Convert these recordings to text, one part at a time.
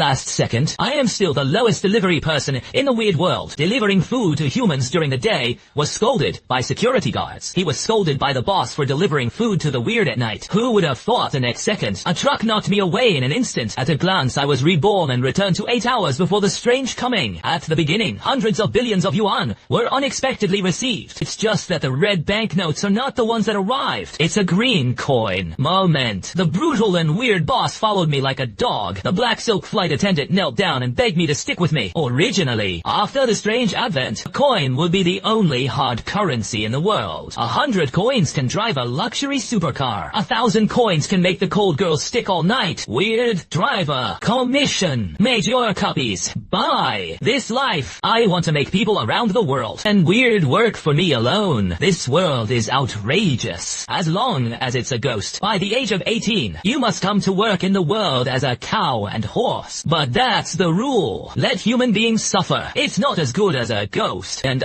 Last second, I am still the lowest delivery person in the weird world. Delivering food to humans during the day was scolded by security guards. He was scolded by the boss for delivering food to the weird at night. Who would have thought the next second? A truck knocked me away in an instant. At a glance, I was reborn and returned to 8 hours before the strange coming. At the beginning, hundreds of billions of yuan were unexpectedly received. It's just that the red banknotes are not the ones that arrived. It's a green coin. Moment. The brutal and weird boss followed me like a dog. The black silk flight attendant knelt down and begged me to stick with me. Originally, after the strange advent, a coin would be the only hard currency in the world. 100 coins can drive a luxury supercar. 1,000 coins can make the cold girls stick all night. Weird driver. Commission. Made your copies. Buy. This life. I want to make people around the world. And weird work for me alone. This world is outrageous. As long as it's a ghost. By the age of 18, you must come to work in the world as a cow and horse. But that's the rule. Let human beings suffer. It's not as good as a ghost. And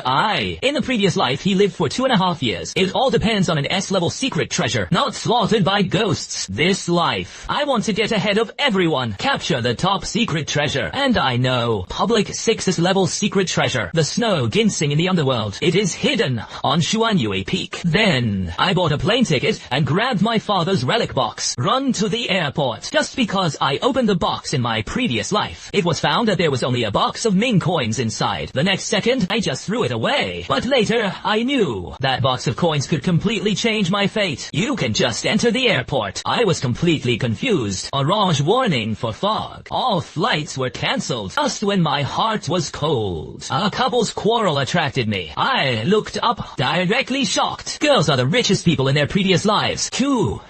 in the previous life, he lived for 2.5 years. It all depends on an S-level secret treasure, not slaughtered by ghosts. This life, I want to get ahead of everyone. Capture the top secret treasure. And I know. Public 6th level secret treasure. The snow ginseng in the underworld. It is hidden on Shuanyue Peak. Then, I bought a plane ticket and grabbed my father's relic box. Run to the airport. Just because I opened the box in my previous life. It was found that there was only a box of Ming coins inside. The next second, I just threw it away. But later, I knew that box of coins could completely change my fate. You can just enter the airport. I was completely confused. Orange warning for fog. All flights were cancelled just when my heart was cold. A couple's quarrel attracted me. I looked up, directly shocked. Girls are the richest people in their previous lives. You.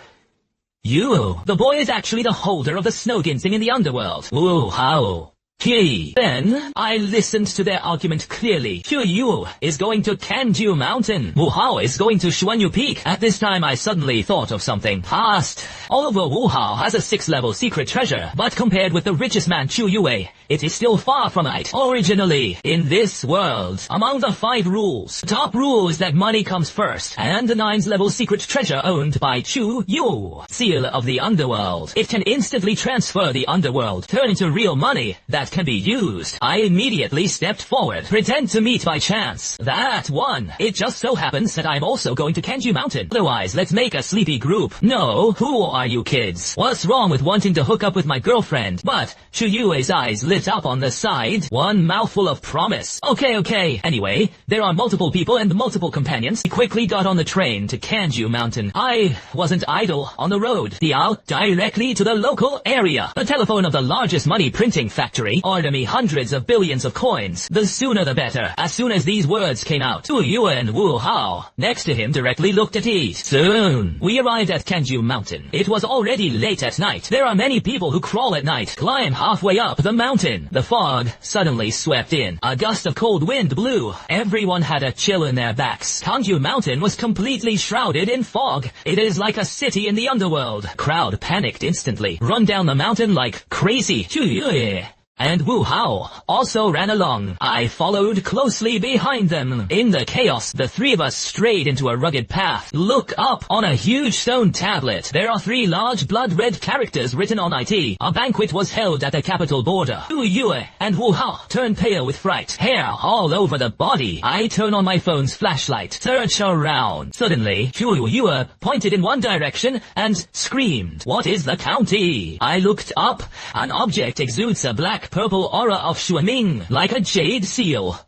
The boy is actually the holder of the snow ginseng in the underworld. Ooh, how? Then, I listened to their argument clearly. Yu is going to Cangyue Mountain. Wu Hao is going to Shuanyu Peak. At this time, I suddenly thought of something. Past. Although Wu Hao has a 6th-level secret treasure, but compared with the richest man Chu Yue, it is still far from it. Originally, in this world, among the 5 rules, the top rule is that money comes first, and the 9th-level secret treasure owned by Chu Yu, seal of the underworld. It can instantly transfer the underworld, turn into real money that can be used. I immediately stepped forward, pretend to meet by chance. That one. It just so happens that I'm also going to Cangyue Mountain. Otherwise, let's make a sleepy group. No, who are you kids? What's wrong with wanting to hook up with my girlfriend? But Chu Yue's eyes lit up on the side. One mouthful of promise. Okay. Anyway, there are multiple people and multiple companions. We quickly got on the train to Cangyue Mountain. I wasn't idle on the road. Out directly to the local area. The telephone of the largest money printing factory ordered me hundreds of billions of coins. The sooner the better. As soon as these words came out, Tu Yue and Wu Hao, next to him, directly looked at ease. Soon, we arrived at Cangyue Mountain. It was already late at night. There are many people who crawl at night, climb halfway up the mountain. The fog suddenly swept in. A gust of cold wind blew. Everyone had a chill in their backs. Cangyue Mountain was completely shrouded in fog. It is like a city in the underworld. Crowd panicked instantly. Run down the mountain like crazy. Tu Yue and Wu Hao also ran along. I followed closely behind them. In the chaos, the 3 of us strayed into a rugged path. Look up on a huge stone tablet. There are 3 large blood-red characters written on it. A banquet was held at the capital border. Tu Yue and Wu Hao turned pale with fright. Hair all over the body. I turn on my phone's flashlight. Search around. Suddenly, Chu Yue pointed in one direction and screamed, "What is the county?" I looked up. An object exudes a black-purple aura of Shuaming, like a jade seal.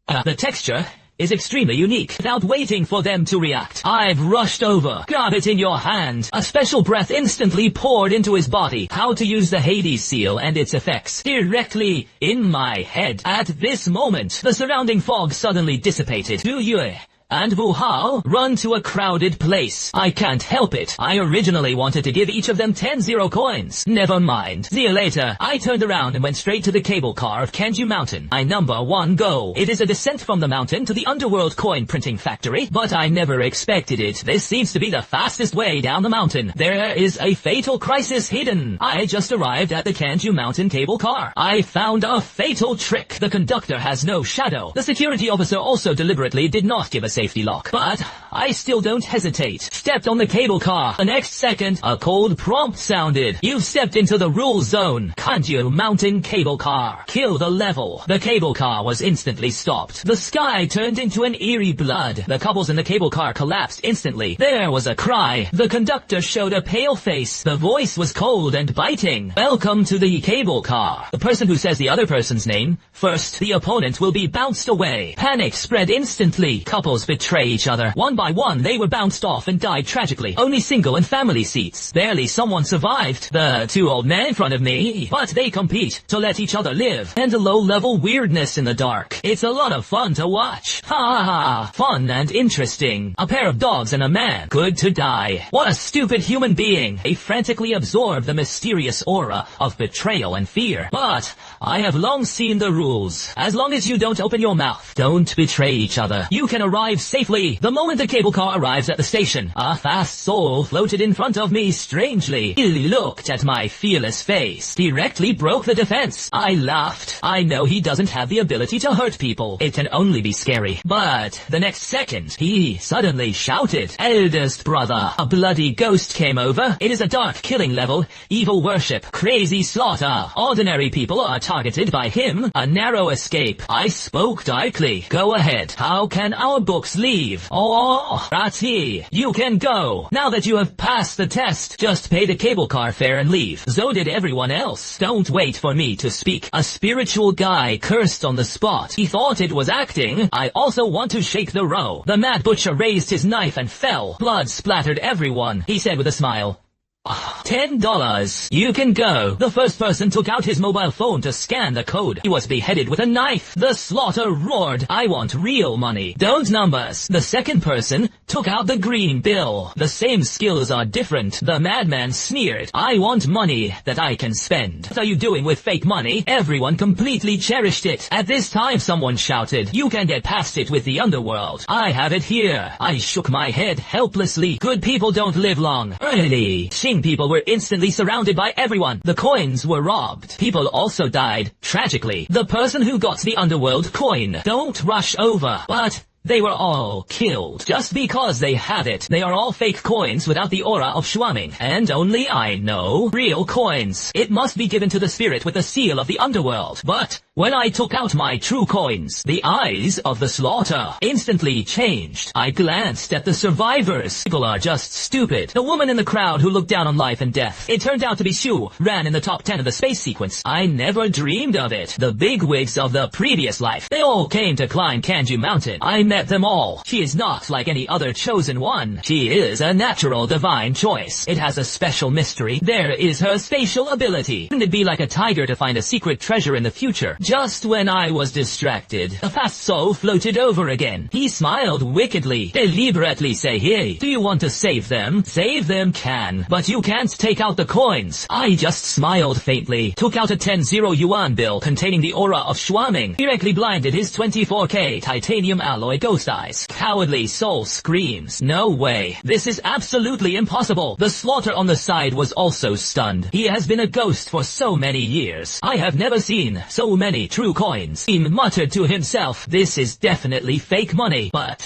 The texture is extremely unique. Without waiting for them to react, I've rushed over. Grab it in your hand. A special breath instantly poured into his body. How to use the Hades seal and its effects directly in my head. At this moment, the surrounding fog suddenly dissipated. Tu Yue and Wu Hao run to a crowded place. I can't help it. I originally wanted to give each of them 10 zero coins. Never mind. See you later. I turned around and went straight to the cable car of Cangyue Mountain. My number 1 goal. It is a descent from the mountain to the underworld coin printing factory, but I never expected it. This seems to be the fastest way down the mountain. There is a fatal crisis hidden. I just arrived at the Cangyue Mountain cable car. I found a fatal trick. The conductor has no shadow. The security officer also deliberately did not give a safety lock. But I still don't hesitate. Stepped on the cable car. The next second, a cold prompt sounded. You've stepped into the rule zone. Cangyue mountain cable car. Kill the level. The cable car was instantly stopped. The sky turned into an eerie blood. The couples in the cable car collapsed instantly. There was a cry. The conductor showed a pale face. The voice was cold and biting. Welcome to the cable car. The person who says the other person's name first, the opponent will be bounced away. Panic spread instantly. Couples betray each other. One by one, they were bounced off and died tragically. Only single and family seats. Barely someone survived. The two old men in front of me. But they compete to let each other live. And a low-level weirdness in the dark. It's a lot of fun to watch. Ha ha ha. Fun and interesting. A pair of dogs and a man. Good to die. What a stupid human being. They frantically absorb the mysterious aura of betrayal and fear. But I have long seen the rules. As long as you don't open your mouth, don't betray each other, you can arrive safely. The moment the cable car arrives at the station, a fast soul floated in front of me strangely. He looked at my fearless face, directly broke the defense. I laughed. I know he doesn't have the ability to hurt people. It can only be scary. But the next second, he suddenly shouted, "Eldest brother." A bloody ghost came over. It is a dark killing level, evil worship, crazy slaughter. Ordinary people are targeted by him. A narrow escape. I spoke darkly. Go ahead. How can our books leave? Oh, Rati, you can go. Now that you have passed the test, just pay the cable car fare and leave. So did everyone else. Don't wait for me to speak. A spiritual guy cursed on the spot. He thought it was acting. I also want to shake the row. The mad butcher raised his knife and fell. Blood splattered everyone. He said with a smile, $10. You can go. The first person took out his mobile phone to scan the code. He was beheaded with a knife. The slaughter roared, "I want real money. Don't numbers." The second person took out the green bill. The same skills are different. The madman sneered, "I want money that I can spend." What are you doing with fake money? Everyone completely cherished it. At this time someone shouted, "You can get past it with the underworld. I have it here." I shook my head helplessly. Good people don't live long. Early. People were instantly surrounded by everyone. The coins were robbed. People also died, tragically. The person who got the underworld coin. Don't rush over. But they were all killed. Just because they have it. They are all fake coins without the aura of Schwamming. And only I know real coins. It must be given to the spirit with the seal of the underworld. But when I took out my true coins, the eyes of the slaughter instantly changed. I glanced at the survivors. People are just stupid. The woman in the crowd who looked down on life and death. It turned out to be Shu, ran in the top 10 of the space sequence. I never dreamed of it. The bigwigs of the previous life. They all came to climb Cangyue Mountain. I met them all. She is not like any other chosen one. She is a natural divine choice. It has a special mystery. There is her spatial ability. Wouldn't it be like a tiger to find a secret treasure in the future? Just when I was distracted, a fast soul floated over again. He smiled wickedly, deliberately say, "Hey, do you want to save them? Save them can, but you can't take out the coins." I just smiled faintly, took out a 10 yuan bill containing the aura of Schwamming, directly blinded his 24K titanium alloy ghost eyes. Cowardly soul screams, "No way. This is absolutely impossible." The slaughter on the side was also stunned. He has been a ghost for so many years. I have never seen so many true coins. He muttered to himself, "This is definitely fake money, but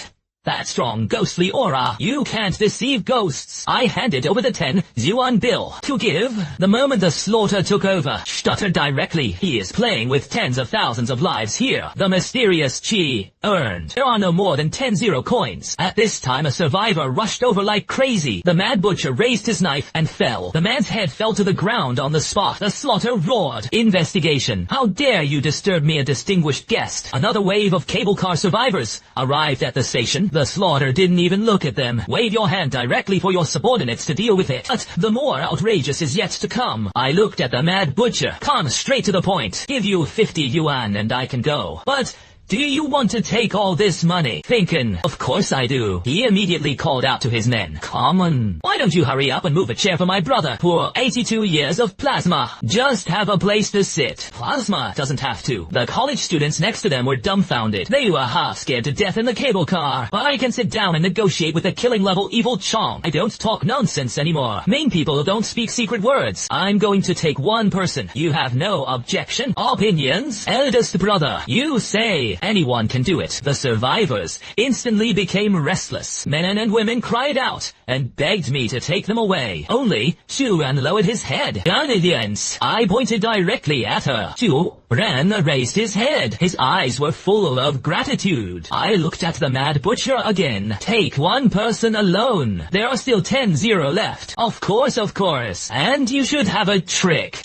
that strong ghostly aura. You can't deceive ghosts." I handed over the 10 yuan bill to give. The moment the slaughter took over, stuttered directly. He is playing with tens of thousands of lives here. The mysterious chi earned. There are no more than 10 coins. At this time a survivor rushed over like crazy. The mad butcher raised his knife and fell. The man's head fell to the ground on the spot. The slaughter roared, "Investigation. How dare you disturb me, a distinguished guest." Another wave of cable car survivors arrived at the station. The slaughter didn't even look at them. "Wave your hand directly for your subordinates to deal with it." But the more outrageous is yet to come. I looked at the mad butcher. "Come straight to the point. Give you 50 yuan and I can go. But do you want to take all this money?" Thinking, of course I do. He immediately called out to his men, "Come on. Why don't you hurry up and move a chair for my brother? Poor 82 years of plasma. Just have a place to sit." Plasma doesn't have to. The college students next to them were dumbfounded. They were half scared to death in the cable car. But I can sit down and negotiate with the killing level evil Chong. I don't talk nonsense anymore. Main people don't speak secret words. I'm going to take one person. You have no objection? Opinions? Eldest brother, you say. way anyone can do it. The survivors instantly became restless. Men and women cried out and begged me to take them away. Only Xu Ran lowered his head. Audience. I pointed directly at her. Xu Ran raised his head. His eyes were full of gratitude. I looked at the mad butcher again. Take one person alone. There are still 10-0 left. Of course. And you should have a trick.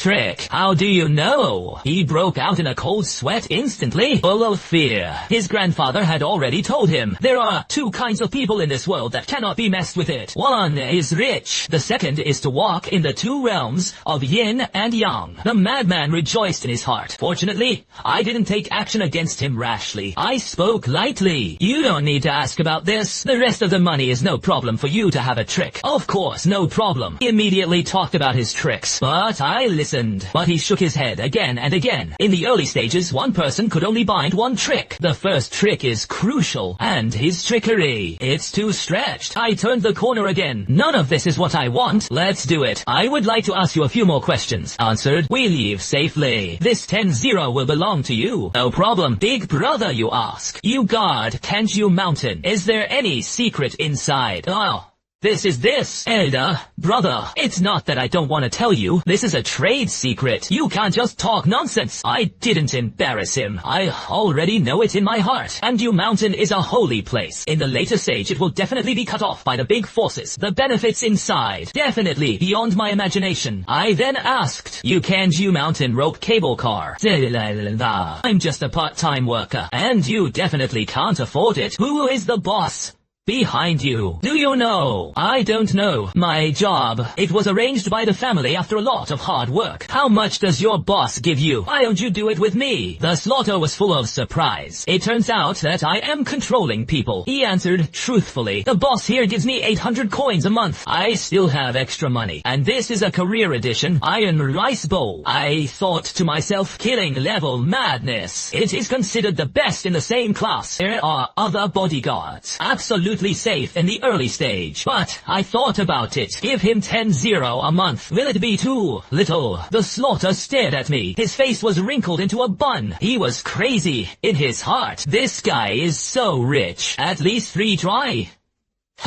How do you know? He broke out in a cold sweat instantly, full of fear. His grandfather had already told him, there are two kinds of people in this world that cannot be messed with it. One is rich. The second is to walk in the two realms of yin and yang. The madman rejoiced in his heart. Fortunately, I didn't take action against him rashly. I spoke lightly. You don't need to ask about this. The rest of the money is no problem for you to have a trick. Of course, no problem. He immediately talked about his tricks, but I listened. But he shook his head again and again. In the early stages, one person could only bind one trick. The first trick is crucial, and his trickery. It's too stretched. I turned the corner again. None of this is what I want. Let's do it. I would like to ask you a few more questions. Answered. We leave safely. This 10-0 will belong to you. No problem. Big brother, you ask. You guard Cangyue Mountain. Is there any secret inside? Oh. This, elder, brother. It's not that I don't want to tell you. This is a trade secret. You can't just talk nonsense. I didn't embarrass him. I already know it in my heart. Cangyue Mountain is a holy place. In the later stage, it will definitely be cut off by the big forces. The benefits inside, definitely beyond my imagination. I then asked, you Cangyue Mountain rope cable car. I'm just a part-time worker, and you definitely can't afford it. Who is the boss behind you? Do you know? I don't know. My job. It was arranged by the family after a lot of hard work. How much does your boss give you? Why don't you do it with me? The slaughter was full of surprise. It turns out that I am controlling people. He answered truthfully. The boss here gives me 800 coins a month. I still have extra money. And this is a career edition iron rice bowl. I thought to myself, killing level madness. It is considered the best in the same class. There are other bodyguards. Absolutely safe in the early stage. But I thought about it. Give him 10-0 a month. Will it be too little? The slaughter stared at me. His face was wrinkled into a bun. He was crazy in his heart. This guy is so rich. At least 3 try.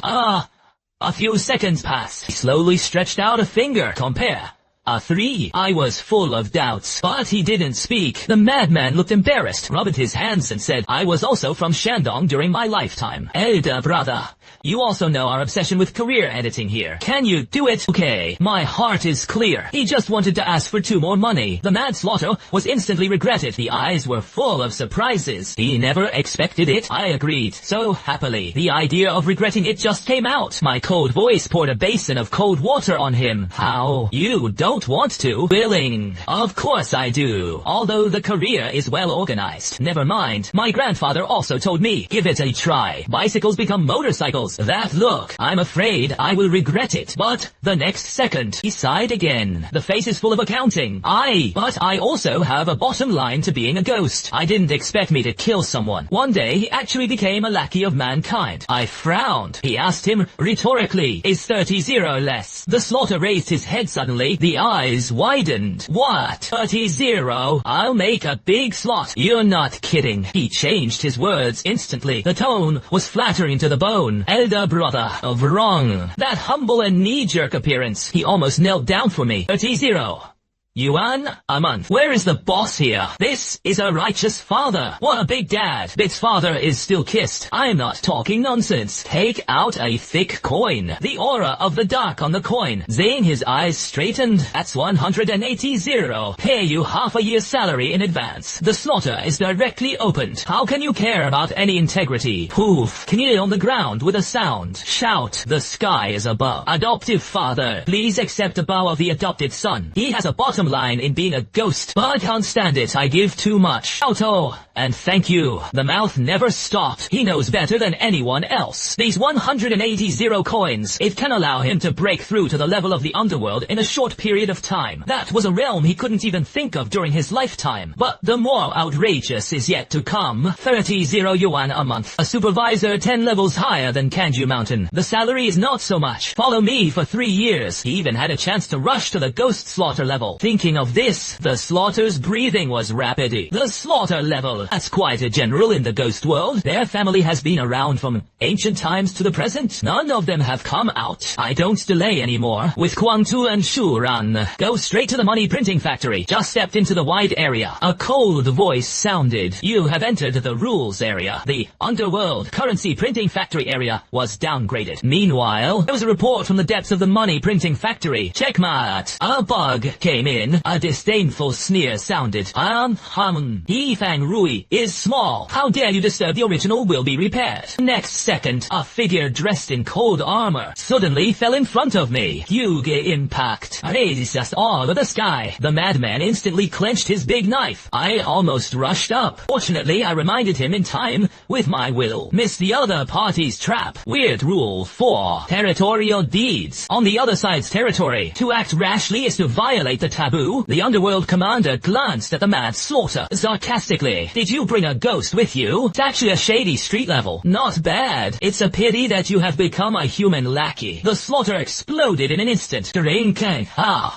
A few seconds passed. He slowly stretched out a finger. Compare. A 3. I was full of doubts, but he didn't speak. The madman looked embarrassed, rubbed his hands and said, I was also from Shandong during my lifetime. Elder brother, you also know our obsession with career editing here. Can you do it? Okay, my heart is clear. He just wanted to ask for 2 more money. The mad slaughter was instantly regretted. The eyes were full of surprises. He never expected it. I agreed so happily. The idea of regretting it just came out. My cold voice poured a basin of cold water on him. How? You don't want to? Willing. Of course I do. Although the career is well organized. Never mind. My grandfather also told me, give it a try. Bicycles become motorcycles. That look. I'm afraid I will regret it. But the next second, he sighed again. The face is full of accounting. But I also have a bottom line to being a ghost. I didn't expect me to kill someone. One day, he actually became a lackey of mankind. I frowned. He asked him rhetorically, is 30-0 less? The slaughter raised his head suddenly. The eyes widened. What? 30-0? I'll make a big slot. You're not kidding. He changed his words instantly. The tone was flattering to the bone. Elder brother of wrong. That humble and knee-jerk appearance. He almost knelt down for me. 30-0. Yuan a month. Where is the boss here? This is a righteous father. What a big dad. Bit's father is still kissed. I'm not talking nonsense. Take out a thick coin. The aura of the dark on the coin. Zing, his eyes straightened. That's 180-0. Pay you half a year's salary in advance. The slaughter is directly opened. How can you care about any integrity? Poof. Kneel on the ground with a sound. Shout. The sky is above. Adoptive father. Please accept the bow of the adopted son. He has a bottom line in being a ghost, but I can't stand it. I give too much. Auto. And thank you. The mouth never stopped. He knows better than anyone else. These 180-0 coins, it can allow him to break through to the level of the underworld in a short period of time. That was a realm he couldn't even think of during his lifetime. But the more outrageous is yet to come. 30 yuan a month. A supervisor 10 levels higher than Cangyue Mountain. The salary is not so much. Follow me for 3 years. He even had a chance to rush to the ghost slaughter level. Things thinking of this. The Slaughter's breathing was rapid. The Slaughter level. That's quite a general in the ghost world. Their family has been around from ancient times to the present. None of them have come out. I don't delay anymore. With Kwangtu and Shu Ran, go straight to the money printing factory. Just stepped into the wide area. A cold voice sounded. You have entered the rules area. The Underworld currency printing factory area was downgraded. Meanwhile, there was a report from the depths of the money printing factory. Checkmate. A bug came in. A disdainful sneer sounded. Yifang Rui is small. How dare you disturb the original will be repaired. Next second, a figure dressed in cold armor suddenly fell in front of me. Huge impact. Raised just all of the sky. The madman instantly clenched his big knife. I almost rushed up. Fortunately, I reminded him in time with my will. Missed the other party's trap. Weird rule 4. Territorial deeds. On the other side's territory, to act rashly is to violate the taboo. The Underworld commander glanced at the mad Slaughter sarcastically. Did you bring a ghost with you? It's actually a shady street level. Not bad. It's a pity that you have become a human lackey. The Slaughter exploded in an instant.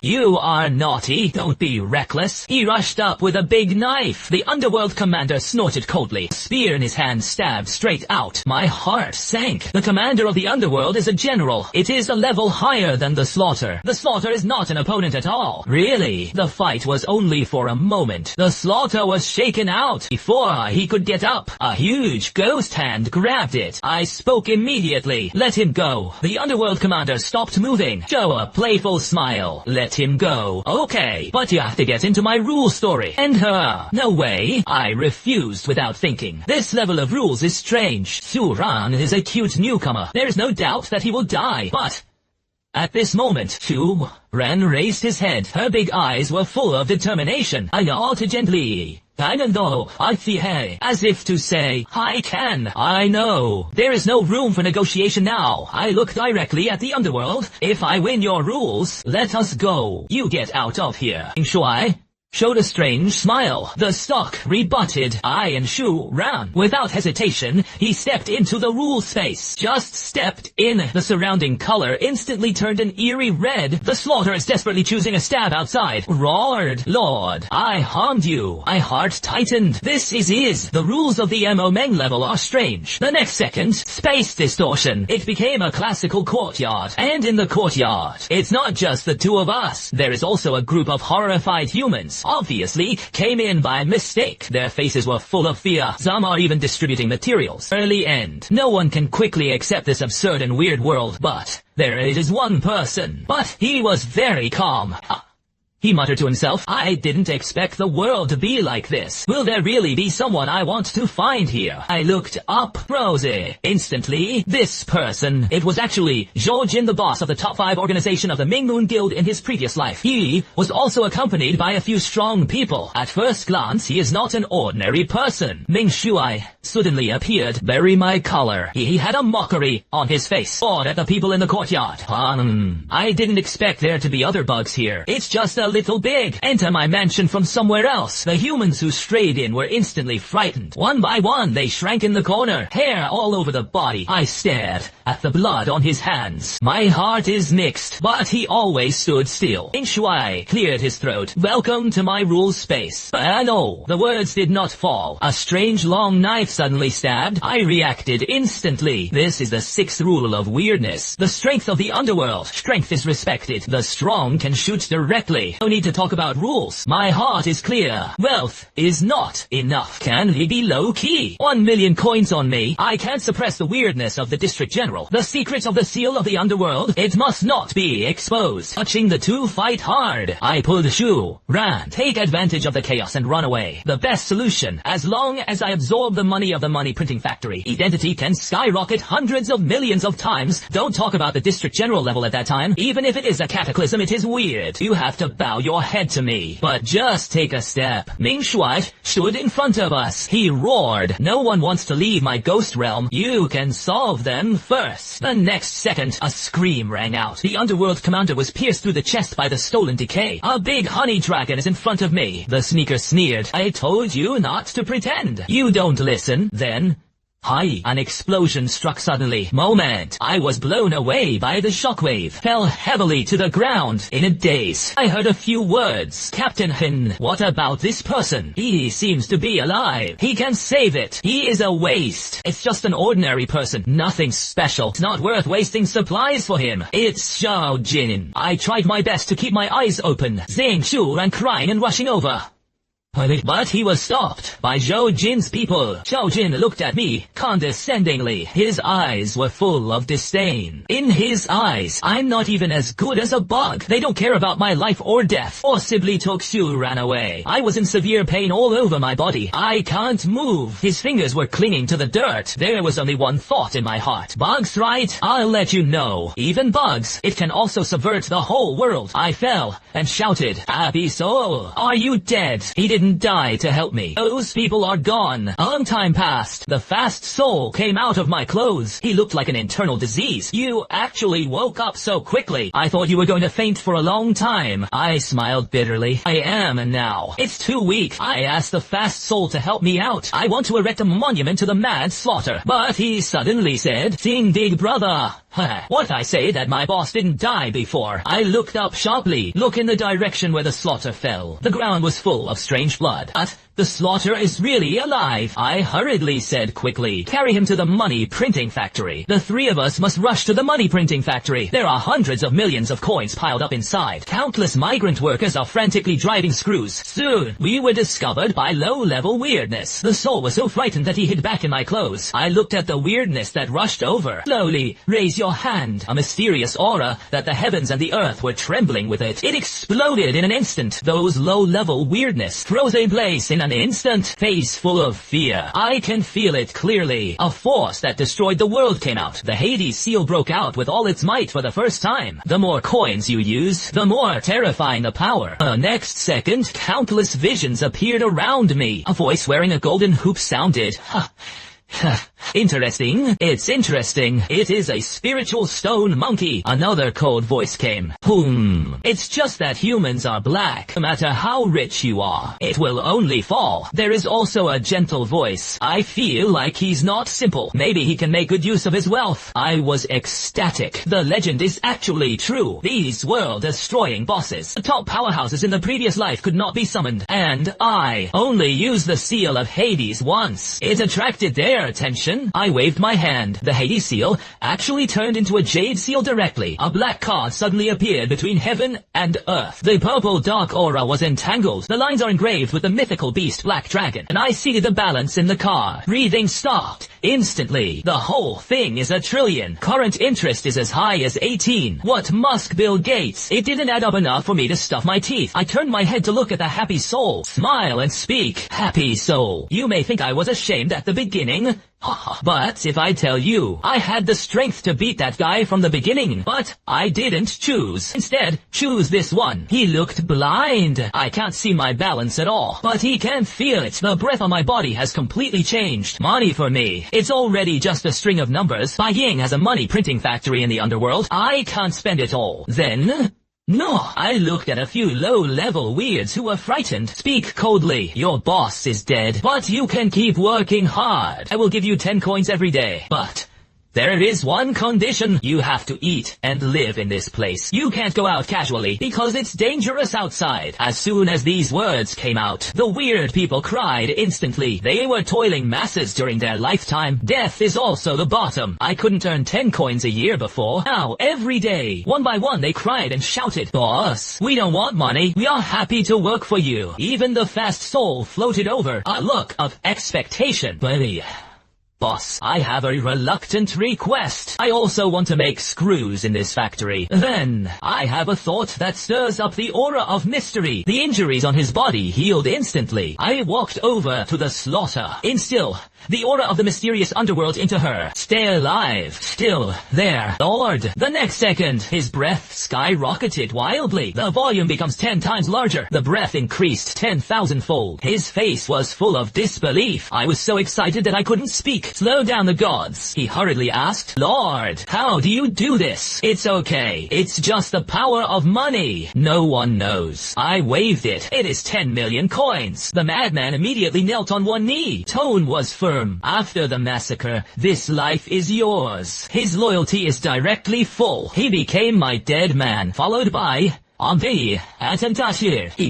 You are naughty. Don't be reckless. He rushed up with a big knife. The Underworld commander snorted coldly. Spear in his hand stabbed straight out. My heart sank. The commander of the Underworld is a general. It is a level higher than the Slaughter. The Slaughter is not an opponent at all. Really, the fight was only for a moment. The Slaughter was shaken out. Before he could get up, a huge ghost hand grabbed it. I spoke immediately. Let him go. The Underworld commander stopped moving. Show a playful smile. Let him go. Okay, but you have to get into my rule story. And her. No way. I refused without thinking. This level of rules is strange. Suran is a cute newcomer. There is no doubt that he will die, but at this moment, Shu Ran raised his head. Her big eyes were full of determination. I nodded gently. As if to say, I know. There is no room for negotiation now. I look directly at the Underworld. If I win your rules, let us go. You get out of here. Shuai showed a strange smile. The stock rebutted. I and Shu Ran. Without hesitation, he stepped into the rule space. Just stepped in. The surrounding color instantly turned an eerie red. The Slaughter is desperately choosing a stab outside. Roared. Lord, I harmed you. My heart tightened. This is. The rules of the Mo Meng level are strange. The next second, space distortion. It became a classical courtyard. And in the courtyard, it's not just the two of us. There is also a group of horrified humans. Obviously came in by mistake. Their faces were full of fear. Some are even distributing materials. Early end. No one can quickly accept this absurd and weird world, but there is one person. But he was very calm. He muttered to himself, I didn't expect the world to be like this. Will there really be someone I want to find here? I looked up. Rosie. Instantly, this person. It was actually Zhou Jin, the boss of the top 5 organization of the Ming Moon Guild in his previous life. He was also accompanied by a few strong people. At first glance, he is not an ordinary person. Ming Shuai suddenly appeared. Bury my collar. He had a mockery on his face. Awed at the people in the courtyard. I didn't expect there to be other bugs here. It's just a little big. Enter my mansion from somewhere else. The humans who strayed in were instantly frightened. One by one, they shrank in the corner. Hair all over the body. I stared at the blood on his hands. My heart is mixed, but he always stood still. In Shuai cleared his throat. Welcome to my rule space. No, the words did not fall. A strange long knife suddenly stabbed. I reacted instantly. This is the 6th rule of weirdness. The strength of the Underworld. Strength is respected. The strong can shoot directly. No need to talk about rules. My heart is clear. Wealth is not enough. Can he be low-key? 1 million coins on me. I can't suppress the weirdness of the district general. The secret of the seal of the Underworld. It must not be exposed. Touching the two fight hard. I pulled Shu Ran. Take advantage of the chaos and run away. The best solution. As long as I absorb the money of the money printing factory, identity can skyrocket hundreds of millions of times. Don't talk about the district general level at that time. Even if it is a cataclysm, it is weird. You have to bow your head to me. But just take a step. Ming Shuai stood in front of us. He roared. No one wants to leave my ghost realm. You can solve them first. The next second, a scream rang out. The Underworld commander was pierced through the chest by the stolen decay. A big honey dragon is in front of me. The sneaker sneered. I told you not to pretend. You don't listen. Then Hi! An explosion struck suddenly. Moment! I was blown away by the shockwave. Fell heavily to the ground. In a daze, I heard a few words. Captain Hin, what about this person? He seems to be alive. He can save it. He is a waste. It's just an ordinary person. Nothing special. It's not worth wasting supplies for him. It's Xiao Jin. I tried my best to keep my eyes open. Zhang Shu ran crying and rushing over. But he was stopped by Zhou Jin's people. Xiao Jin looked at me condescendingly. His eyes were full of disdain. In his eyes, I'm not even as good as a bug. They don't care about my life or death. Forcibly took Xu ran away. I was in severe pain all over my body. I can't move. His fingers were clinging to the dirt. There was only one thought in my heart. Bugs, right? I'll let you know. Even bugs. It can also subvert the whole world. I fell and shouted, Happy soul, are you dead? He didn't die to help me. Those people are gone. A long time passed. The fast soul came out of my clothes. He looked like an internal disease. You actually woke up so quickly. I thought you were going to faint for a long time. I smiled bitterly. I am now. It's too weak. I asked the fast soul to help me out. I want to erect a monument to the mad slaughter. But he suddenly said, Sing big brother. What I say that my boss didn't die before. I looked up sharply. Look in the direction where the slaughter fell. The ground was full of strange blood. The slaughter is really alive. I hurriedly said quickly, carry him to the money printing factory. The three of us must rush to the money printing factory. There are hundreds of millions of coins piled up inside. Countless migrant workers are frantically driving screws. Soon, we were discovered by low-level weirdness. The soul was so frightened that he hid back in my clothes. I looked at the weirdness that rushed over. Slowly, raise your hand. A mysterious aura that the heavens and the earth were trembling with it. It exploded in an instant. Those low-level weirdness froze in place in an instant, face full of fear. I can feel it clearly. A force that destroyed the world came out. The Hades seal broke out with all its might for the first time. The more coins you use, the more terrifying the power. The next second, countless visions appeared around me. A voice wearing a golden hoop sounded, Interesting. It's interesting. It is a spiritual stone monkey. Another cold voice came. It's just that humans are black. No matter how rich you are, it will only fall. There is also a gentle voice. I feel like he's not simple. Maybe he can make good use of his wealth. I was ecstatic. The legend is actually true. These world-destroying bosses, the top powerhouses in the previous life, could not be summoned. And I only used the seal of Hades once. It attracted their attention. I waved my hand. The Hades seal actually turned into a jade seal directly. A black card suddenly appeared between heaven and earth. The purple dark aura was entangled. The lines are engraved with the mythical beast Black Dragon, and I seated the balance in the card. Breathing stopped. Instantly, the whole thing is a trillion. Current interest is as high as 18. What Musk Bill Gates? It didn't add up enough for me to stuff my teeth. I turned my head to look at the happy soul. Smile and speak. Happy soul. You may think I was ashamed at the beginning. But if I tell you, I had the strength to beat that guy from the beginning, but I didn't choose. Instead, choose this one. He looked blind. I can't see my balance at all, but he can feel it. The breath on my body has completely changed. Money for me. It's already just a string of numbers. Bai Ying has a money printing factory in the underworld. I can't spend it all. Then... No, I looked at a few low-level weirds who were frightened. Speak coldly. Your boss is dead, but you can keep working hard. I will give you 10 coins every day, but... there is one condition. You have to eat and live in this place. You can't go out casually because it's dangerous outside. As soon as these words came out, the weird people cried instantly. They were toiling masses during their lifetime. Death is also the bottom. I couldn't earn 10 coins a year before. Now, every day, one by one, they cried and shouted, Boss, we don't want money. We are happy to work for you. Even the fast soul floated over, a look of expectation. Boss, I have a reluctant request. I also want to make screws in this factory. Then, I have a thought that stirs up the aura of mystery. The injuries on his body healed instantly. I walked over to the slaughter. Instill the aura of the mysterious underworld into her. Stay alive. Still there. Lord. The next second, his breath skyrocketed wildly. The volume becomes 10 times larger. The breath increased 10,000-fold. His face was full of disbelief. I was so excited that I couldn't speak. Slow down the gods, he hurriedly asked. Lord, how do you do this? It's okay. It's just the power of money. No one knows. I waved it. It is 10 million coins. The madman immediately knelt on one knee. Tone was firm. After the massacre, this life is yours. His loyalty is directly full. He became my dead man, followed by he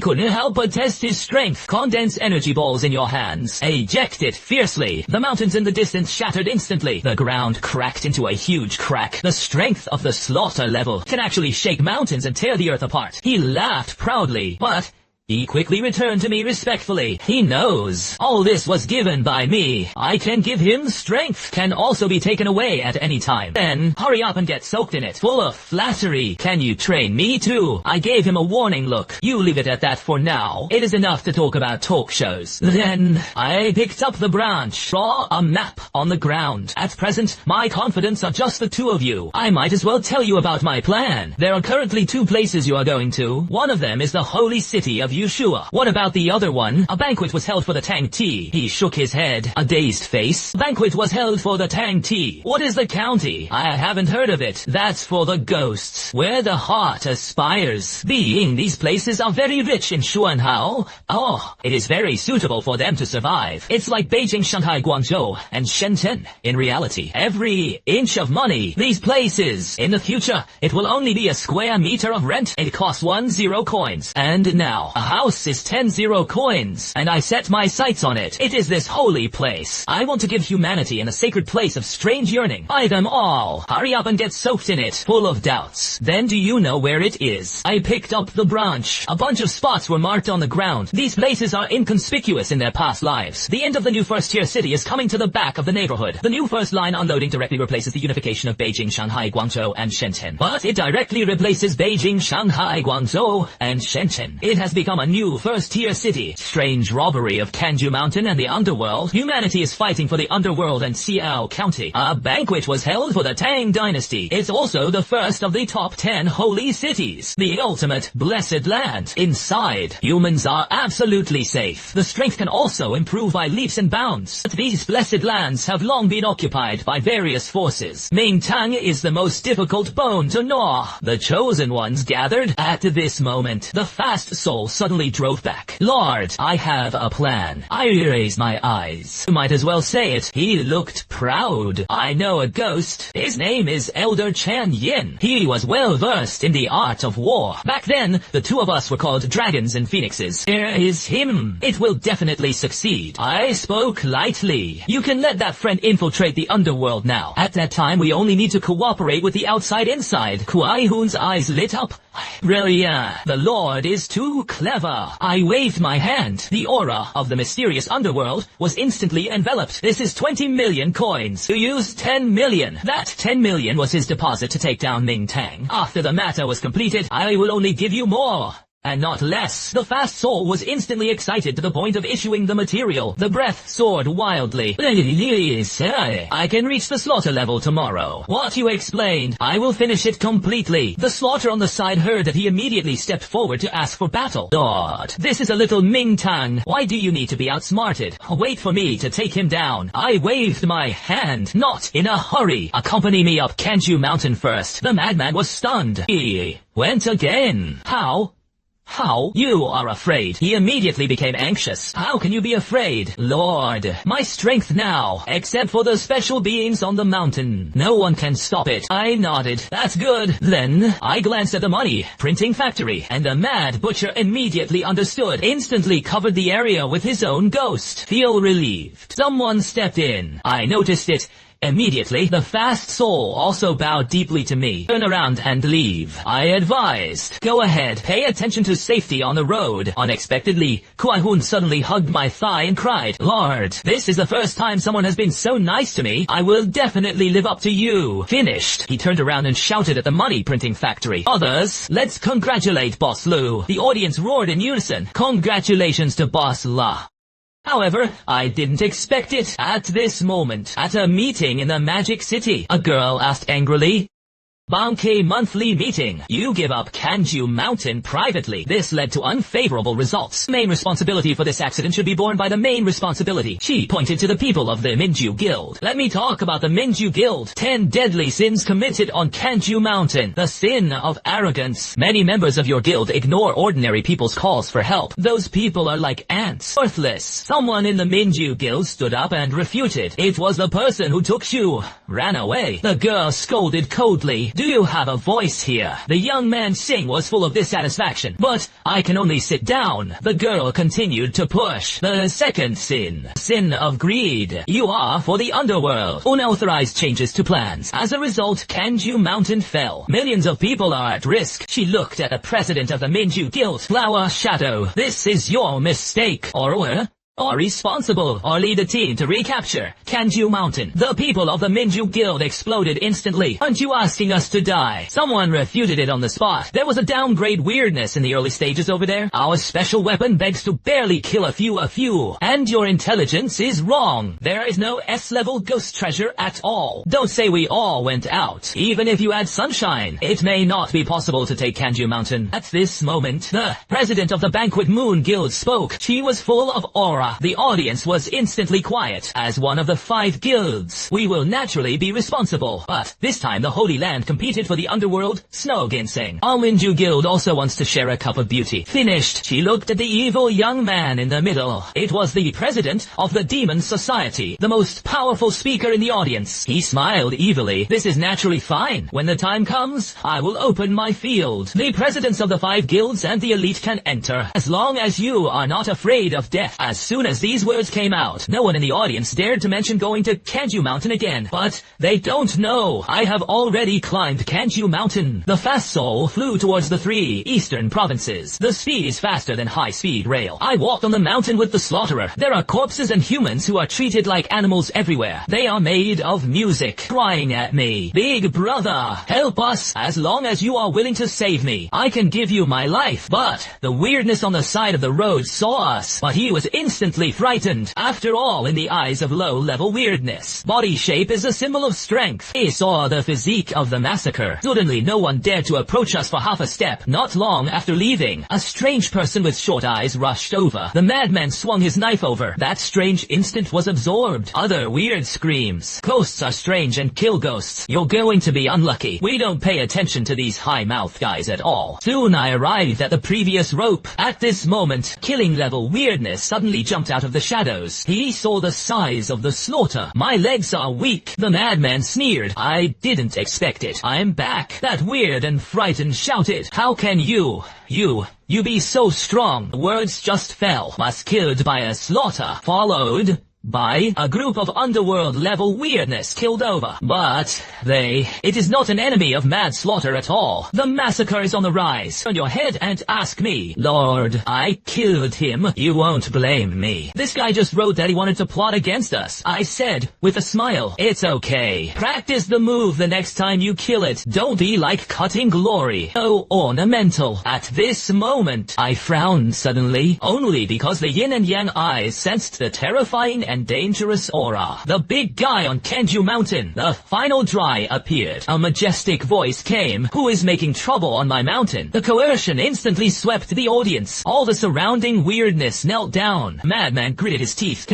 couldn't help but test his strength. Condense energy balls in your hands. Eject it fiercely. The mountains in the distance shattered instantly. The ground cracked into a huge crack. The strength of the slaughter level can actually shake mountains and tear the earth apart. He laughed proudly, but he quickly returned to me respectfully. He knows. All this was given by me. I can give him strength. Can also be taken away at any time. Then, hurry up and get soaked in it. Full of flattery. Can you train me too? I gave him a warning look. You leave it at that for now. It is enough to talk about talk shows. Then, I picked up the branch. Draw a map on the ground. At present, my confidence are just the two of you. I might as well tell you about my plan. There are currently 2 places you are going to. One of them is the holy city of Yeshua. What about the other one? A banquet was held for the Tang Tea. He shook his head, a dazed face. Banquet was held for the Tang Tea. What is the county? I haven't heard of it. That's for the ghosts, where the heart aspires. Being these places are very rich in Shuanhao. Oh, it is very suitable for them to survive. It's like Beijing, Shanghai, Guangzhou, and Shenzhen. In reality, every inch of money, these places. In the future, it will only be a square meter of rent. It costs 10 coins. And now, a house is 10 coins, and I set my sights on it. It is this holy place. I want to give humanity in a sacred place of strange yearning. Buy them all. Hurry up and get soaked in it, full of doubts. Then do you know where it is? I picked up the branch. A bunch of spots were marked on the ground. These places are inconspicuous in their past lives. The end of the new first-tier city is coming to the back of the neighborhood. The new first line unloading directly replaces the unification of Beijing, Shanghai, Guangzhou, and Shenzhen. But it directly replaces Beijing, Shanghai, Guangzhou, and Shenzhen. It has become a new first-tier city. Strange robbery of Cangyue Mountain and the Underworld. Humanity is fighting for the Underworld and Xiao County. A banquet was held for the Tang Dynasty. It's also the first of the top 10 holy cities. The ultimate blessed land. Inside, humans are absolutely safe. The strength can also improve by leaps and bounds. But these blessed lands have long been occupied by various forces. Mingtang is the most difficult bone to gnaw. The chosen ones gathered at this moment. The fast soul suddenly drove back. Lord, I have a plan. I raised my eyes. You might as well say it. He looked proud. I know a ghost. His name is Elder Chan Yin. He was well versed in the art of war. Back then, the two of us were called dragons and phoenixes. Here is him. It will definitely succeed. I spoke lightly. You can let that friend infiltrate the underworld now. At that time, we only need to cooperate with the outside inside. Kuai Hun's eyes lit up. Really, the Lord is too clever. I waved my hand. The aura of the mysterious underworld was instantly enveloped. This is 20 million coins. You used 10 million. That 10 million was his deposit to take down Ming Tang. After the matter was completed, I will only give you more. And not less. The fast soul was instantly excited to the point of issuing the material. The breath soared wildly. I can reach the slaughter level tomorrow. What you explained, I will finish it completely. The slaughter on the side heard that he immediately stepped forward to ask for battle. Lord, this is a little Ming Tang. Why do you need to be outsmarted? Wait for me to take him down. I waved my hand. Not in a hurry. Accompany me up Cangyue Mountain first. The madman was stunned. He went again. How? You are afraid. He immediately became anxious. How can you be afraid? Lord, my strength now, except for the special beings on the mountain. No one can stop it. I nodded. That's good. Then, I glanced at the money printing factory, and the mad butcher immediately understood, instantly covered the area with his own ghost. Feel relieved. Someone stepped in. I noticed it. Immediately, the fast soul also bowed deeply to me. Turn around and leave. I advised. Go ahead. Pay attention to safety on the road. Unexpectedly, Kuai Hun suddenly hugged my thigh and cried, Lord, this is the first time someone has been so nice to me. I will definitely live up to you. Finished. He turned around and shouted at the money printing factory. Others, let's congratulate Boss Lu. The audience roared in unison. Congratulations to Boss La. However, I didn't expect it. At this moment, at a meeting in the Magic City, a girl asked angrily, Bankai monthly meeting. You give up Cangyue Mountain privately. This led to unfavorable results. Main responsibility for this accident should be borne by the main responsibility. She pointed to the people of the Minju Guild. Let me talk about the Minju Guild. 10 deadly sins committed on Cangyue Mountain. The sin of arrogance. Many members of your guild ignore ordinary people's calls for help. Those people are like ants. Worthless. Someone in the Minju Guild stood up and refuted. It was the person who took Shu. Ran away. The girl scolded coldly. Do you have a voice here? The young man's sing was full of dissatisfaction. But I can only sit down. The girl continued to push. The second sin. Sin of greed. You are for the underworld. Unauthorized changes to plans. As a result, Cangyue Mountain fell. Millions of people are at risk. She looked at the president of the Minju Guild. Flower Shadow. This is your mistake. Or responsible, or lead a team to recapture Cangyue Mountain. The people of the Minju Guild exploded instantly. Aren't you asking us to die? Someone refuted it on the spot. There was a downgrade weirdness in the early stages over there. Our special weapon begs to barely kill a few. And your intelligence is wrong. There is no S-level ghost treasure at all. Don't say we all went out. Even if you add sunshine, it may not be possible to take Cangyue Mountain. At this moment, the president of the Banquet Moon Guild spoke. She was full of aura. The audience was instantly quiet. As one of the 5 guilds, we will naturally be responsible. But this time the Holy Land competed for the Underworld Snow Ginseng. Our Minju Guild also wants to share a cup of beauty. Finished. She looked at the evil young man in the middle. It was the president of the Demon Society, the most powerful speaker in the audience. He smiled evilly. This is naturally fine. When the time comes, I will open my field. The presidents of the 5 guilds and the elite can enter, as long as you are not afraid of death. As soon as these words came out, no one in the audience dared to mention going to Cangyue Mountain again. But they don't know. I have already climbed Cangyue Mountain. The fast soul flew towards the 3 eastern provinces. The speed is faster than high-speed rail. I walked on the mountain with the slaughterer. There are corpses and humans who are treated like animals everywhere. They are made of music, crying at me. Big brother, help us. As long as you are willing to save me, I can give you my life. But the weirdness on the side of the road saw us. But he was instantly frightened. After all, in the eyes of low-level weirdness, body shape is a symbol of strength. He saw the physique of the massacre. Suddenly, no one dared to approach us for half a step. Not long after leaving, a strange person with short eyes rushed over. The madman swung his knife over. That strange instant was absorbed. Other weird screams. Ghosts are strange and kill ghosts. You're going to be unlucky. We don't pay attention to these high-mouth guys at all. Soon I arrived at the previous rope. At this moment, killing-level weirdness suddenly jumped out of the shadows. He saw the size of the slaughter. My legs are weak. The madman sneered. I didn't expect it. I'm back. That weird and frightened shouted. How can you be so strong? The words just fell. Was killed by a slaughter. Followed by a group of underworld level weirdness killed over. But it is not an enemy of mad slaughter at all. The massacre is on the rise. Turn your head and ask me. Lord, I killed him. You won't blame me. This guy just wrote that he wanted to plot against us. I said, with a smile, it's okay. Practice the move the next time you kill it. Don't be like Cutting Glory. Oh, ornamental. At this moment, I frowned suddenly, only because the yin and yang eyes sensed the terrifying and dangerous aura. The big guy on Cangyue Mountain. The final dry appeared. A majestic voice came. Who is making trouble on my mountain? The coercion instantly swept the audience. All the surrounding weirdness knelt down. Madman gritted his teeth.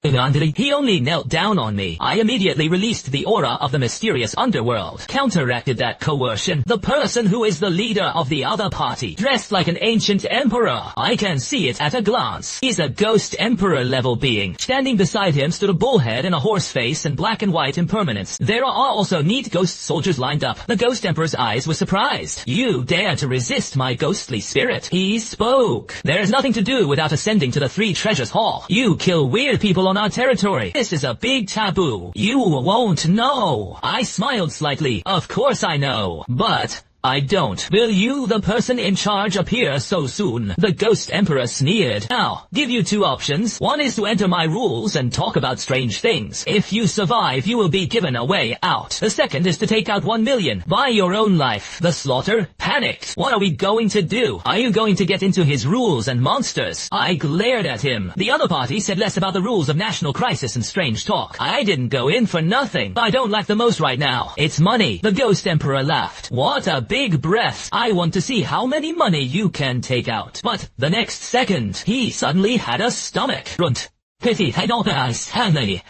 He only knelt down on me. I immediately released the aura of the mysterious underworld. Counteracted that coercion. The person who is the leader of the other party, dressed like an ancient emperor. I can see it at a glance. He's a ghost emperor level being. Standing beside him stood a bullhead and a horse face and black and white impermanence. There are also neat ghost soldiers lined up. The ghost emperor's eyes were surprised. You dare to resist my ghostly spirit? He spoke. There is nothing to do without ascending to the 3 treasures hall. You kill weird people on our territory. This is a big taboo. You won't know. I smiled slightly. Of course I know. But I don't. Will you, the person in charge, appear so soon? The Ghost Emperor sneered. I'll give you two options. One is to enter my rules and talk about strange things. If you survive, you will be given a way out. The second is to take out 1 million. Buy your own life. The Slaughter panicked. What are we going to do? Are you going to get into his rules and monsters? I glared at him. The other party said less about the rules of national crisis and strange talk. I didn't go in for nothing. I don't like the most right now. It's money. The Ghost Emperor laughed. What a big breath. I want to see how many money you can take out. But the next second, he suddenly had a stomach. Grunt. Pity I don't eyes, Hanley.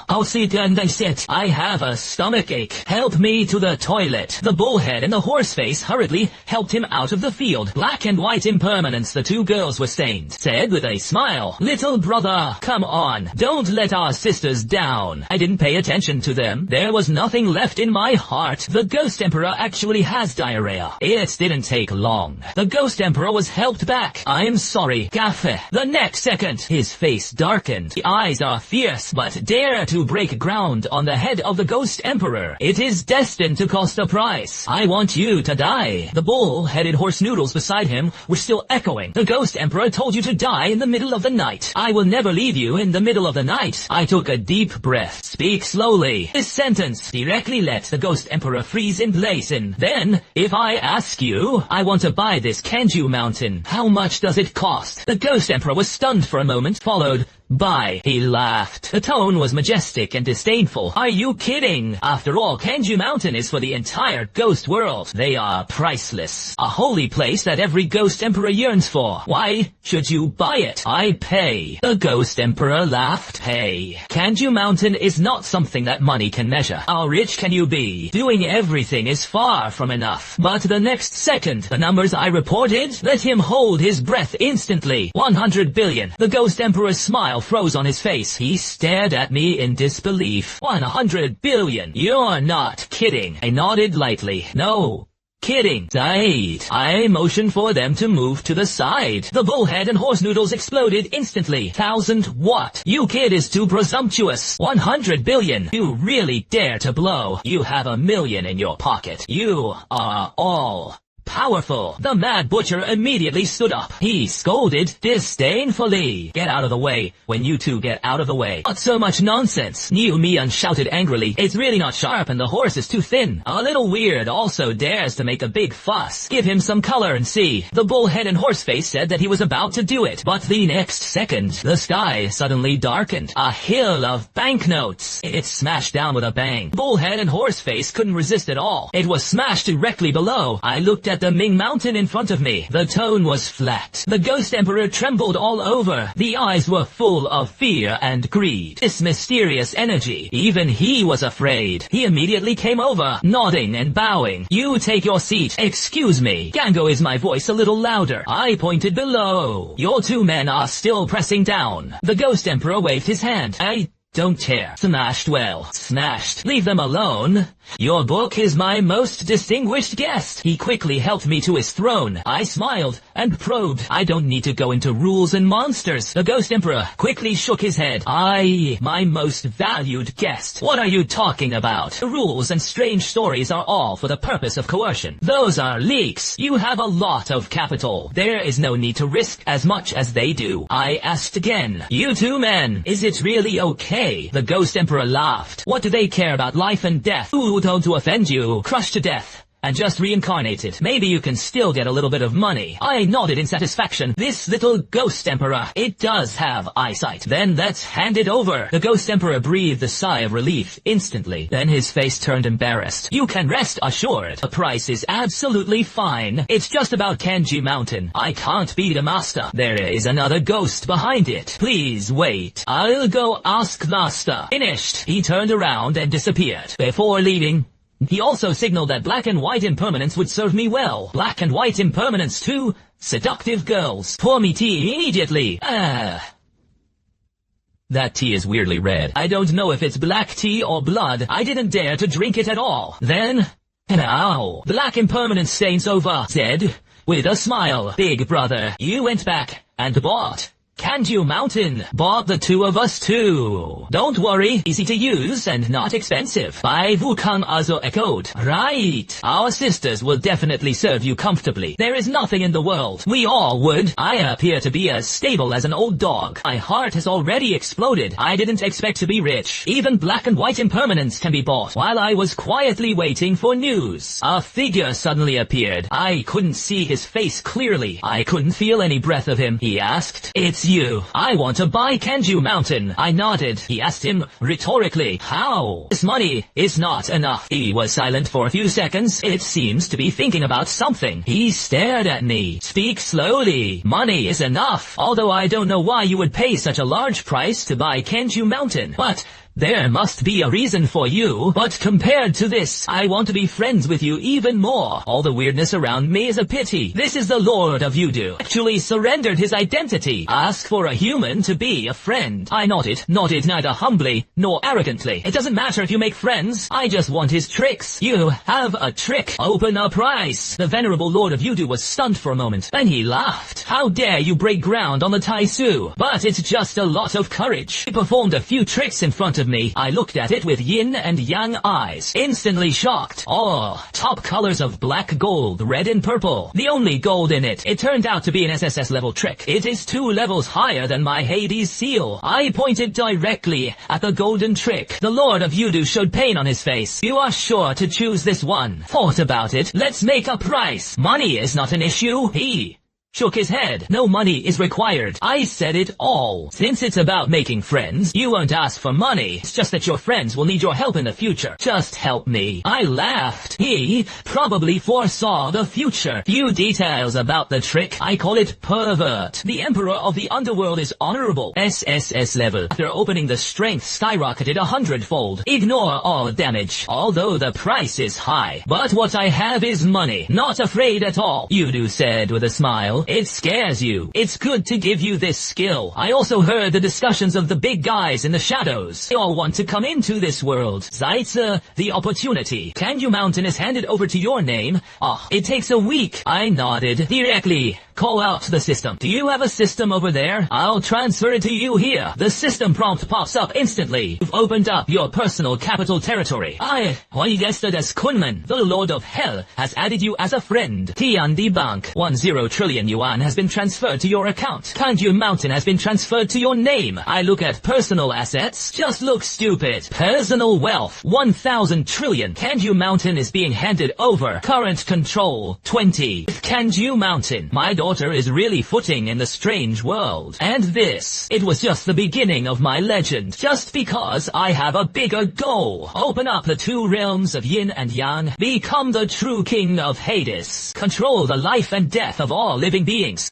I'll sit and I said, I have a stomachache. Help me to the toilet. The bullhead and the horseface hurriedly helped him out of the field. Black and white impermanence the two girls were stained. Said with a smile, little brother, come on. Don't let our sisters down. I didn't pay attention to them. There was nothing left in my heart. The Ghost Emperor actually has diarrhea. It didn't take long. The Ghost Emperor was helped back. I'm sorry, Gaffe. The next second, his face darkened. The eyes are fierce, but dare to break ground on the head of the Ghost Emperor. It is destined to cost a price. I want you to die. The bull-headed horse noodles beside him were still echoing. The Ghost Emperor told you to die in the middle of the night. I will never leave you in the middle of the night. I took a deep breath. Speak slowly. This sentence directly let the Ghost Emperor freeze in place. And then, if I ask you, I want to buy this Cangyue mountain. How much does it cost? The Ghost Emperor was stunned for a moment, followed by, he laughed. The tone was majestic and disdainful. Are you kidding? After all, Cangyue Mountain is for the entire ghost world. They are priceless. A holy place that every Ghost Emperor yearns for. Why should you buy it? I pay. The Ghost Emperor laughed. Hey, Cangyue Mountain is not something that money can measure. How rich can you be? Doing everything is far from enough. But the next second, the numbers I reported, let him hold his breath instantly. 100 billion. The Ghost Emperor's smile froze on his face. He stared at me in disbelief. 100 billion. You're not kidding. I nodded lightly. No. Kidding. Died. I motioned for them to move to the side. The bullhead and horse noodles exploded instantly. 1,000 what? You kid is too presumptuous. 100 billion. You really dare to blow. You have 1 million in your pocket. You are all powerful. The Mad Butcher immediately stood up. He scolded disdainfully. Get out of the way. When you two get out of the way. Not so much nonsense. Niu Mian shouted angrily. It's really not sharp and the horse is too thin. A little weird also dares to make a big fuss. Give him some color and see. The bullhead and horseface said that he was about to do it. But the next second, the sky suddenly darkened. A hill of banknotes. It smashed down with a bang. Bullhead and horseface couldn't resist at all. It was smashed directly below. I looked at the Ming Mountain in front of me. The tone was flat. The Ghost Emperor trembled all over. The eyes were full of fear and greed. This mysterious energy. Even he was afraid. He immediately came over, nodding and bowing. You take your seat. Excuse me. Gango is my voice a little louder. I pointed below. Your two men are still pressing down. The Ghost Emperor waved his hand. I don't care. Smashed well. Smashed. Leave them alone. Your book is my most distinguished guest. He quickly helped me to his throne. I smiled and probed. I don't need to go into rules and monsters. The Ghost Emperor quickly shook his head. My most valued guest. What are you talking about? The rules and strange stories are all for the purpose of coercion. Those are leaks. You have a lot of capital. There is no need to risk as much as they do. I asked again. You two men, is it really okay? The Ghost Emperor laughed. What do they care about life and death? Who told to offend you? Crushed to death and just reincarnated. Maybe you can still get a little bit of money. I nodded in satisfaction. This little Ghost Emperor, it does have eyesight. Then let's hand it over. The Ghost Emperor breathed a sigh of relief instantly. Then his face turned embarrassed. You can rest assured. The price is absolutely fine. It's just about Cangyue Mountain. I can't be the master. There is another ghost behind it. Please wait. I'll go ask master. Finished. He turned around and disappeared. Before leaving, he also signaled that black and white impermanence would serve me well. Black and white impermanence too? Seductive girls. Pour me tea immediately. That tea is weirdly red. I don't know if it's black tea or blood. I didn't dare to drink it at all. Then, now, black impermanence stains over, said, with a smile. Big brother, you went back and bought Cangyue Mountain bought the two of us too. Don't worry, easy to use and not expensive. Bai Wukong also echoed. Right. Our sisters will definitely serve you comfortably. There is nothing in the world we all would. I appear to be as stable as an old dog. My heart has already exploded. I didn't expect to be rich. Even black and white impermanence can be bought. While I was quietly waiting for news, a figure suddenly appeared. I couldn't see his face clearly. I couldn't feel any breath of him. He asked, "It's you. I want to buy Cangyue Mountain." I nodded. He asked him rhetorically, "How? This money is not enough." He was silent for a few seconds. It seems to be thinking about something. He stared at me. "Speak slowly. Money is enough. Although I don't know why you would pay such a large price to buy Cangyue Mountain. But there must be a reason for you. But compared to this, I want to be friends with you even more. All the weirdness around me is a pity. This is the Lord of Voodoo. Actually surrendered his identity. Ask for a human to be a friend. I nodded neither humbly nor arrogantly. It doesn't matter if you make friends. I just want his tricks. You have a trick. Open a price. The venerable Lord of Voodoo was stunned for a moment. Then he laughed. How dare you break ground on the Taisu? But it's just a lot of courage. He performed a few tricks in front of me. I looked at it with yin and yang eyes, instantly shocked. Oh, top colors of black gold, red and purple. The only gold in it. It turned out to be an SSS level trick. It is 2 levels higher than my Hades seal. I pointed directly at the golden trick. The Lord of Voodoo showed pain on his face. "You are sure to choose this one. Thought about it. Let's make a price. Money is not an issue." He shook his head. "No money is required." I said it all. "Since it's about making friends, you won't ask for money. It's just that your friends will need your help in the future. Just help me." I laughed. He probably foresaw the future. Few details about the trick. I call it pervert. The Emperor of the Underworld is honorable. SSS level. After opening, the strength skyrocketed 100-fold. Ignore all damage, although the price is high. But what I have is money. Not afraid at all, Voodoo said with a smile. It scares you. It's good to give you this skill. I also heard the discussions of the big guys in the shadows. They all want to come into this world. Zaitse, the opportunity. Cangyue Mountain is handed over to your name. It takes a week. I nodded. Directly call out the system. "Do you have a system over there? I'll transfer it to you here." The system prompt pops up instantly. "You've opened up your personal capital territory. I registered as Kunman. The Lord of Hell has added you as a friend. Tiandi Bank. 10 trillion yuan has been transferred to your account. Cangyue Mountain has been transferred to your name." I look at personal assets. Just look stupid. Personal wealth. 1,000 trillion. Cangyue Mountain is being handed over. Current control. 20. Cangyue Mountain. My daughter is really footing in the strange world. And this, it was just the beginning of my legend. Just because I have a bigger goal. Open up the 2 realms of yin and yang. Become the true king of Hades. Control the life and death of all living beings.